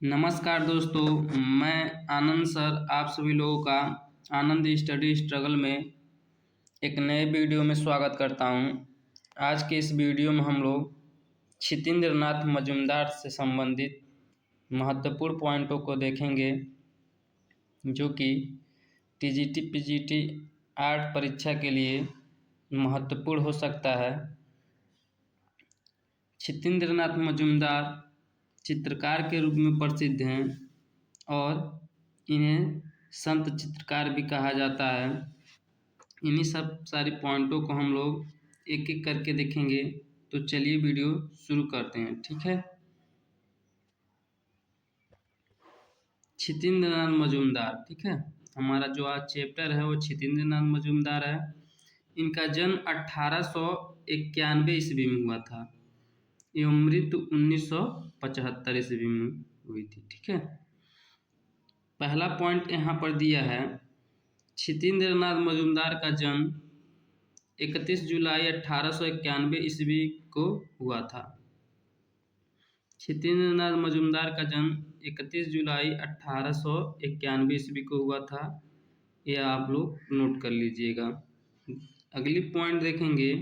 नमस्कार दोस्तों, मैं आनंद सर आप सभी लोगों का आनंद स्टडी स्ट्रगल में एक नए वीडियो में स्वागत करता हूं। आज के इस वीडियो में हम लोग क्षितेंद्र नाथ मजूमदार से संबंधित महत्वपूर्ण पॉइंटों को देखेंगे जो कि टीजीटी पीजीटी आर्ट परीक्षा के लिए महत्वपूर्ण हो सकता है। क्षितेंद्र नाथ मजूमदार चित्रकार के रूप में प्रसिद्ध हैं और इन्हें संत चित्रकार भी कहा जाता है। इन्हीं सब सारी पॉइंटों को हम लोग एक एक करके देखेंगे। तो चलिए वीडियो शुरू करते हैं, ठीक है। क्षितेंद्र नाथ मजूमदार, ठीक है। हमारा जो आज चैप्टर है वो क्षितेंद्र नाथ मजूमदार है। इनका जन्म 1891 ईस्वी में हुआ था एवं मृत्यु 1975 ईस्वी में हुई थी, ठीक है। पहला पॉइंट यहाँ पर दिया है, क्षितेंद्र नाथ मजूमदार का जन्म 31 जुलाई 1891 ईस्वी को हुआ था। क्षितेंद्र नाथ मजूमदार का जन्म 31 जुलाई 1891 ईस्वी को हुआ था। यह आप लोग नोट कर लीजिएगा। अगली पॉइंट देखेंगे,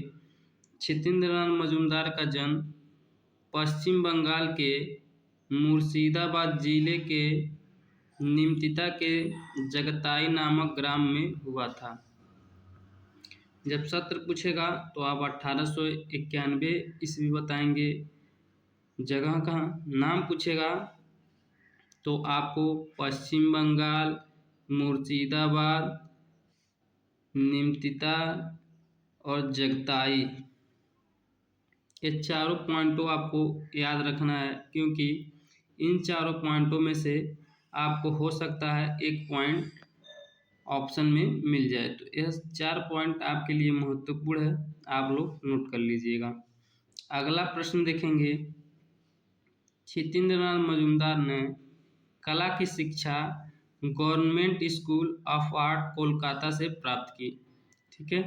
क्षितेंद्र नाथ मजूमदार का जन्म पश्चिम बंगाल के मुर्शिदाबाद जिले के निमतिता के जगताई नामक ग्राम में हुआ था। जब सत्र पूछेगा तो आप 1891 ईस्वी बताएंगे। जगह का नाम पूछेगा तो आपको पश्चिम बंगाल, मुर्शिदाबाद, निमतिता और जगताई, ये चारों पॉइंटों आपको याद रखना है, क्योंकि इन चारों पॉइंटों में से आपको हो सकता है एक पॉइंट ऑप्शन में मिल जाए। तो यह 4 पॉइंट आपके लिए महत्वपूर्ण है, आप लोग नोट कर लीजिएगा। अगला प्रश्न देखेंगे, क्षितेंद्र नाथ मजूमदार ने कला की शिक्षा government school of art Kolkata से प्राप्त की, ठीक है।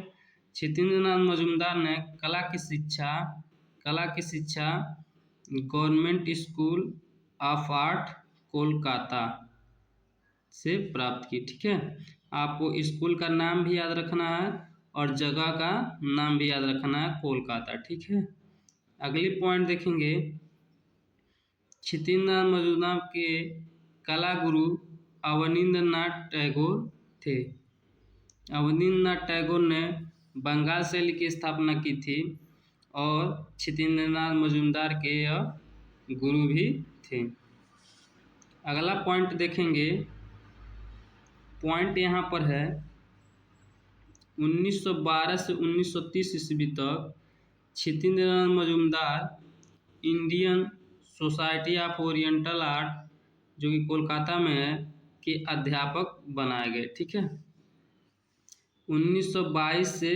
क्षितेंद्र नाथ मजूमदार ने कला की शिक्षा government school of art Kolkata से प्राप्त की, ठीक है। आपको स्कूल का नाम भी याद रखना है और जगह का नाम भी याद रखना है, कोलकाता, ठीक है। अगली पॉइंट देखेंगे, क्षितेंद्र नाथ मजूमदार के कला गुरु अवनींद्रनाथ टैगोर थे। अवनींद्रनाथ टैगोर ने बंगाल शैली की स्थापना की थी और क्षितेंद्र नाथ मजूमदार के यह गुरु भी थे। अगला पॉइंट देखेंगे, पॉइंट यहाँ पर है 1912 से 1930 ईस्वी तक Kshitendra Nath Majumdar Indian society of oriental art, जो कि कोलकाता में है, के अध्यापक बनाए गए, ठीक है। 1912 से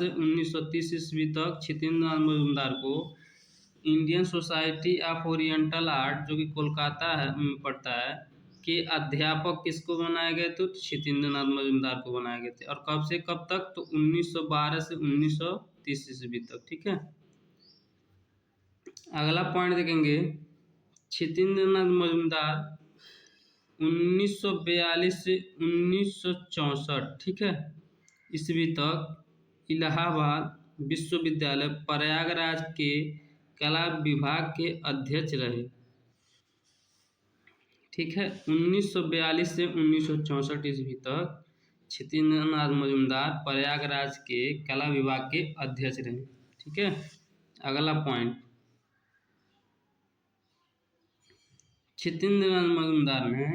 1930 ईस्वी तक क्षितेंद्र नाथ मजूमदार को Indian society of oriental art, जो कि कोलकाता है में पड़ता है, के अध्यापक किसको बनाए गए? तो क्षितेंद्र नाथ मजूमदार को बनाए गए थे। और कब से कब तक? तो 1912 से 1930 ईस्वी तक, ठीक है। अगला पॉइंट देखेंगे, क्षितेंद्र नाथ मजूमदार 1942 से 1964, ठीक है, ईस्वी तक इलाहाबाद विश्वविद्यालय प्रयागराज के कला विभाग के अध्यक्ष रहे, ठीक है। 1942 से 1964 ईस्वी तक क्षितेंद्र नाथ मजूमदार प्रयागराज के कला विभाग के अध्यक्ष रहे, ठीक है। अगला पॉइंट, क्षितेंद्र नाथ मजूमदार ने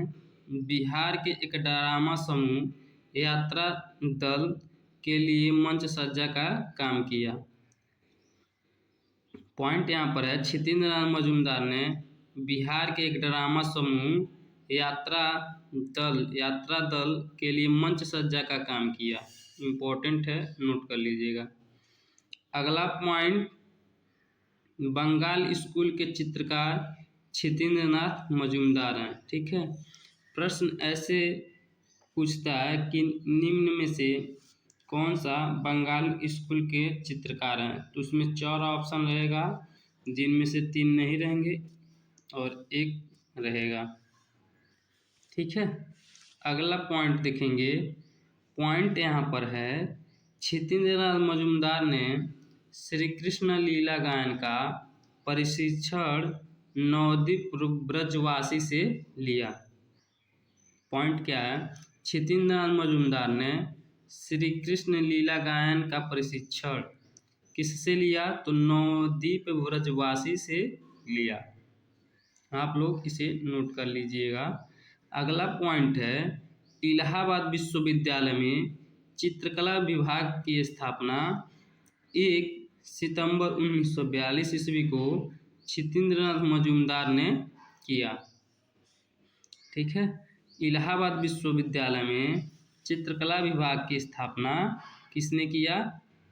बिहार के एक ड्रामा समूह यात्रा दल के लिए मंच सज्जा का काम किया। पॉइंट यहाँ पर है, क्षितेंद्र नाथ मजूमदार ने बिहार के एक ड्रामा समूह यात्रा दल के लिए मंच सज्जा का काम किया। इम्पोर्टेंट है, नोट कर लीजिएगा। अगला पॉइंट, बंगाल स्कूल के चित्रकार क्षितेंद्र नाथ मजूमदार हैं, ठीक है। प्रश्न ऐसे पूछता है कि निम्न में से कौन सा बंगाल स्कूल के चित्रकार हैं? तो उसमें 4 ऑप्शन रहेगा, जिनमें से 3 नहीं रहेंगे और 1 रहेगा। ठीक है, अगला पॉइंट देखेंगे। पॉइंट यहाँ पर है, क्षितिन्द्रनाथ मजूमदार ने श्री कृष्ण लीला गायन का प्रशिक्षण नवद्वीप ब्रजवासी से लिया। पॉइंट क्या है, क्षितिन्द्रनाथ मजूमदार ने श्री कृष्ण लीला गायन का प्रशिक्षण किससे लिया? तो नवद्वीप ब्रजवासी से लिया। आप लोग इसे नोट कर लीजिएगा। अगला पॉइंट है, इलाहाबाद विश्वविद्यालय में चित्रकला विभाग की स्थापना 1 सितंबर 1942 ईस्वी को क्षितिन्द्रनाथ मजूमदार ने किया। ठीक है, इलाहाबाद विश्वविद्यालय में चित्रकला विभाग की स्थापना किसने किया?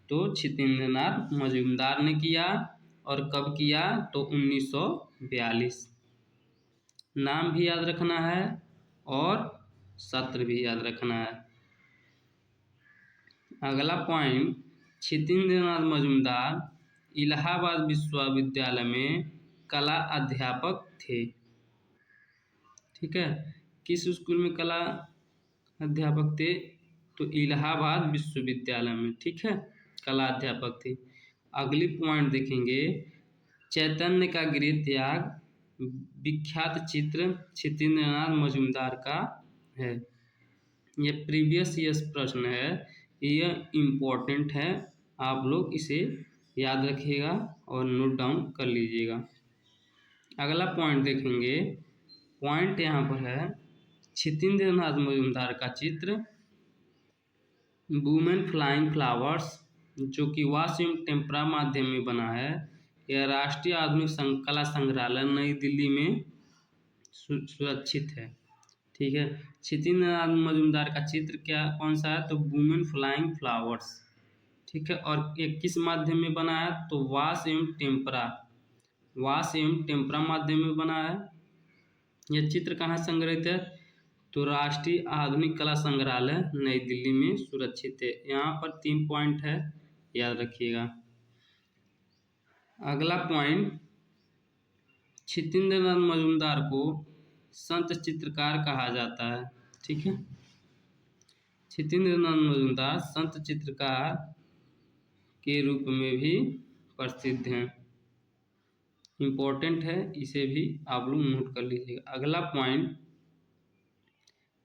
तो क्षितिन्द्रनाथ मजूमदार ने किया। और कब किया? तो 1942। नाम भी याद रखना है और सत्र भी याद रखना है। अगला पॉइंट, क्षितिन्द्रनाथ मजूमदार इलाहाबाद विश्वविद्यालय में कला अध्यापक थे। ठीक है, किस स्कूल में कला अध्यापक थे? तो इलाहाबाद विश्वविद्यालय में। ठीक है, कला अध्यापक थे। अगली पॉइंट देखेंगे, चैतन्य का गृह त्याग विख्यात चित्र क्षितिन्द्रनाथ मजूमदार का है। यह प्रीवियस ईयर्स प्रश्न है, यह इम्पोर्टेंट है, आप लोग इसे याद रखिएगा और नोट डाउन कर लीजिएगा। अगला पॉइंट देखेंगे। पॉइंट यहाँ पर है, क्षितिन्द्रनाथ मजूमदार का चित्र वुमेन फ्लाइंग फ्लावर्स, जो कि वाश एवं टेम्परा माध्यम में बना है, यह राष्ट्रीय आधुनिक कला संग्रहालय नई दिल्ली में सुरक्षित है। ठीक है, क्षितिन्द्रनाथ मजूमदार का चित्र कौन सा है? तो वुमेन फ्लाइंग फ्लावर्स। ठीक है, और ये किस माध्यम में बना है? तो वाश एवं टेम्परा माध्यम में बना है। यह चित्र कहाँ संग्रहित है? तो राष्ट्रीय आधुनिक कला संग्रहालय नई दिल्ली में सुरक्षित है। यहाँ पर 3 पॉइंट है, याद रखिएगा। अगला पॉइंट, क्षितिन्द्रनाथ मजूमदार को संत चित्रकार कहा जाता है। ठीक है, क्षितिन्द्रनाथ मजूमदार संत चित्रकार के रूप में भी प्रसिद्ध हैं। इम्पोर्टेंट है, इसे भी आप लोग नोट कर लीजिएगा। अगला पॉइंट,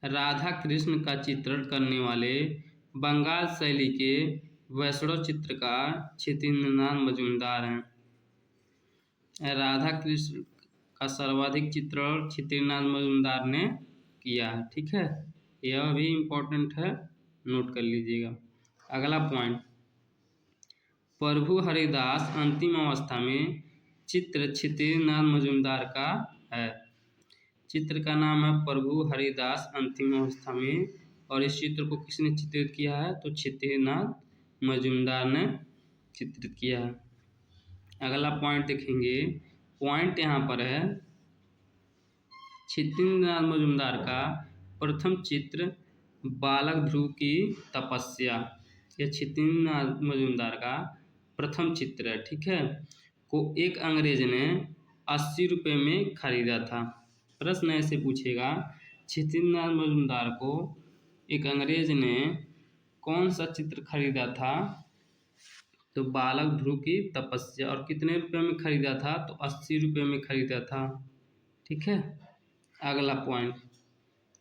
राधा कृष्ण का चित्रण करने वाले बंगाल शैली के वैष्णव चित्रकार क्षितिन्द्रनाथ मजूमदार हैं। राधा कृष्ण का सर्वाधिक चित्रण क्षितिन्द्रनाथ मजूमदार ने किया है। ठीक है, यह भी इम्पोर्टेंट है, नोट कर लीजिएगा। अगला पॉइंट, प्रभु हरिदास अंतिम अवस्था में चित्र क्षितिन्द्रनाथ मजूमदार का है। चित्र का नाम है प्रभु हरिदास अंतिम अवस्था में, और इस चित्र को किसने चित्रित किया है? तो क्षितिन्द्रनाथ मजूमदार ने चित्रित किया है। अगला पॉइंट देखेंगे। पॉइंट यहाँ पर है, क्षितिन्द्रनाथ मजूमदार का प्रथम चित्र बालक ध्रुव की तपस्या, यह क्षितिन्द्रनाथ मजूमदार का प्रथम चित्र है। ठीक है, को एक अंग्रेज ने 80 रुपये में खरीदा था। प्रश्न ऐसे पूछेगा, क्षितिन्द्रनाथ मजूमदार को एक अंग्रेज ने कौन सा चित्र खरीदा था? तो बालक ध्रुव की तपस्या, और कितने रुपये में खरीदा था? तो 80 रुपये में खरीदा था। ठीक है, अगला पॉइंट,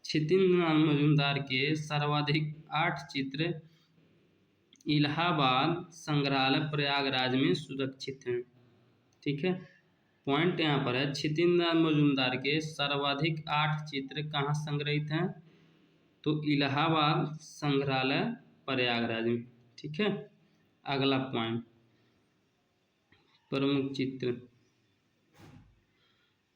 क्षितिन्द्रनाथ मजूमदार के सर्वाधिक 8 चित्र इलाहाबाद संग्रहालय प्रयागराज में सुरक्षित हैं। ठीक है, पॉइंट यहाँ पर है, क्षितिन्द्रनाथ मजूमदार के सर्वाधिक 8 चित्र कहाँ संग्रहित हैं? तो इलाहाबाद संग्रहालय प्रयागराज में। ठीक है, अगला पॉइंट, प्रमुख चित्र।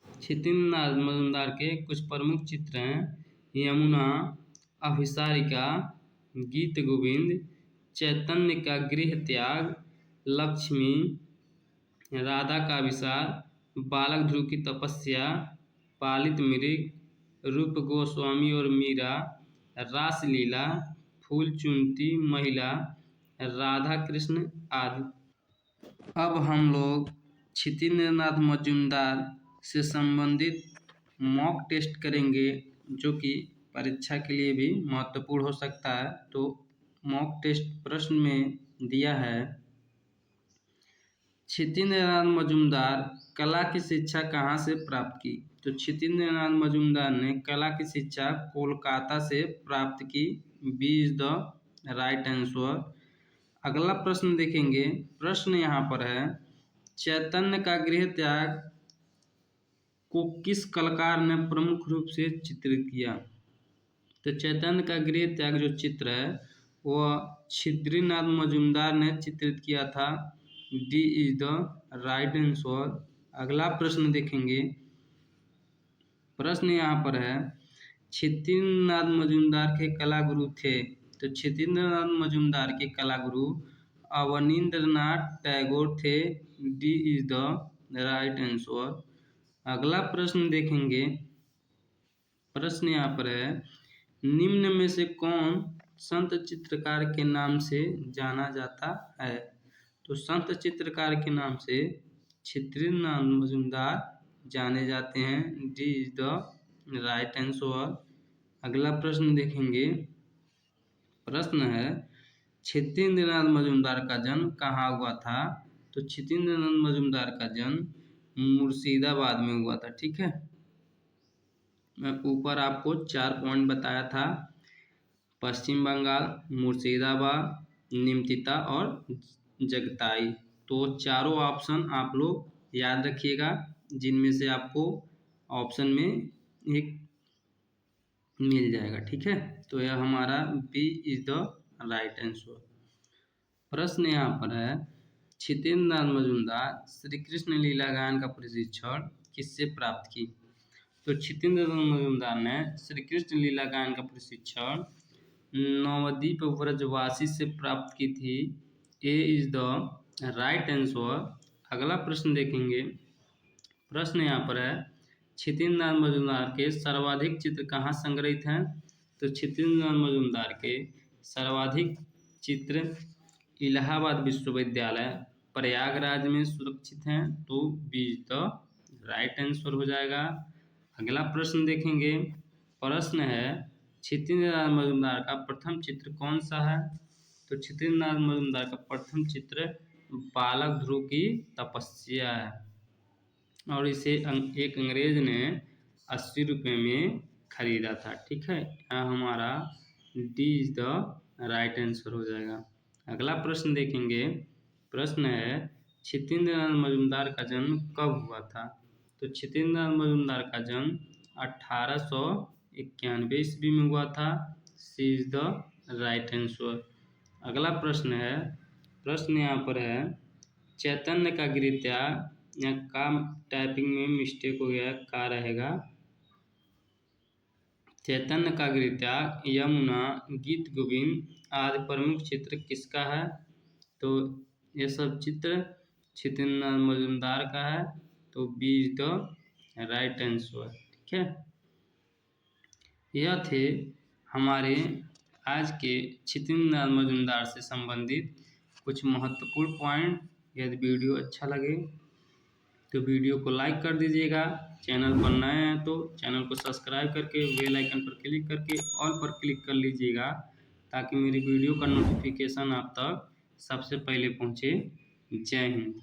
क्षितिन्द्रनाथ मजूमदार के कुछ प्रमुख चित्र हैं, यमुना, अभिसारिका, गीत गोविंद, चैतन्य का गृह त्याग, लक्ष्मी, राधा का विशाल, बालक ध्रुव की तपस्या, पालित मृग, रूप गोस्वामी और मीरा, रासलीला, फूल चुनती महिला, राधा कृष्ण आदि। अब हम लोग क्षितिन्द्रनाथ मजूमदार से संबंधित मॉक टेस्ट करेंगे, जो कि परीक्षा के लिए भी महत्वपूर्ण हो सकता है। तो मॉक टेस्ट प्रश्न में दिया है, क्षितिन्द्रनाथ मजूमदार कला की शिक्षा कहाँ से प्राप्त की? तो क्षितिन्द्रनाथ मजूमदार ने कला की शिक्षा कोलकाता से प्राप्त की। B is the right answer. अगला प्रश्न देखेंगे। प्रश्न यहाँ पर है, चैतन्य का गृह त्याग को किस कलाकार ने प्रमुख रूप से चित्रित किया? तो चैतन्य का गृह त्याग जो चित्र है वह क्षिद्रीनाथ मजूमदार ने चित्रित किया था। D is the right answer. अगला प्रश्न देखेंगे। प्रश्न यहाँ पर है, क्षितिन्द्रनाथ मजूमदार के कला गुरु थे। तो क्षितिन्द्रनाथ मजूमदार के कला गुरु अवनींद्रनाथ टैगोर थे। D is the right answer. अगला प्रश्न देखेंगे। प्रश्न यहाँ पर है, निम्न में से कौन संत चित्रकार के नाम से जाना जाता है? तो संत चित्रकार के नाम से क्षितिन्द्रनाथ मजूमदार जाने जाते हैं। D is the right answer. अगला प्रश्न देखेंगे। प्रश्न है, क्षितिन्द्रनाथ मजूमदार का जन्म कहाँ हुआ था? तो क्षितिन्द्रनाथ मजूमदार का जन्म मुर्शिदाबाद में हुआ था। ठीक है, मैं ऊपर आपको 4 पॉइंट बताया था, पश्चिम बंगाल, मुर्शिदाबाद, निमतिता और जगताई। तो चारों ऑप्शन आप लोग याद रखिएगा, जिनमें से आपको ऑप्शन में एक मिल जाएगा। ठीक है, तो यह हमारा B is the right answer. प्रश्न यहाँ पर है, क्षितिन्द्रनाथ मजूमदार श्री कृष्ण लीला गायन का प्रशिक्षण किससे प्राप्त की? तो क्षितिन्द्रनाथ मजूमदार ने श्री कृष्ण लीला गायन का प्रशिक्षण नवद्वीप व्रजवासी से प्राप्त की थी। ए इज द राइट आंसर। अगला प्रश्न देखेंगे। प्रश्न यहाँ पर है, क्षितिन्द्रनाथ मजूमदार के सर्वाधिक चित्र कहाँ संग्रहित हैं? तो क्षितिन्द्रनाथ मजूमदार के सर्वाधिक चित्र इलाहाबाद विश्वविद्यालय प्रयागराज में सुरक्षित हैं। तो B is the right answer हो जाएगा। अगला प्रश्न देखेंगे। प्रश्न है, क्षितिन्द्रनाथ मजूमदार का प्रथम चित्र कौन सा है? तो क्षितिन्द्रनाथ मजूमदार का प्रथम चित्र बालक ध्रुव की तपस्या है, और इसे एक अंग्रेज ने 80 रुपये में खरीदा था। ठीक है, यहाँ हमारा D is the right answer हो जाएगा। अगला प्रश्न देखेंगे। प्रश्न है, क्षितिन्द्रनाथ मजूमदार का जन्म कब हुआ था? तो क्षितिन्द्रनाथ मजूमदार का जन्म 1891 ईस्वी में हुआ था। सी इज द राइट आंसर। अगला प्रश्न है। प्रश्न यहाँ पर है, चैतन्य का गृह त्याग, या का टाइपिंग में मिस्टेक हो गया, का रहेगा। चैतन्य का गृह त्याग, यमुना, गीत गोविंद आदि प्रमुख चित्र किसका है? तो ये सब चित्र क्षितिन्द्रनाथ मजूमदार का है। तो B is the right answer. ठीक है, यह थे हमारे आज के क्षितिन्द्रनाथ मजूमदार से संबंधित कुछ महत्वपूर्ण पॉइंट। यदि वीडियो अच्छा लगे तो वीडियो को लाइक कर दीजिएगा। चैनल पर नए हैं तो चैनल को सब्सक्राइब करके बेल आइकन पर क्लिक करके ऑल पर क्लिक कर लीजिएगा, ताकि मेरी वीडियो का नोटिफिकेशन आप तक सबसे पहले पहुंचे। जय हिंद।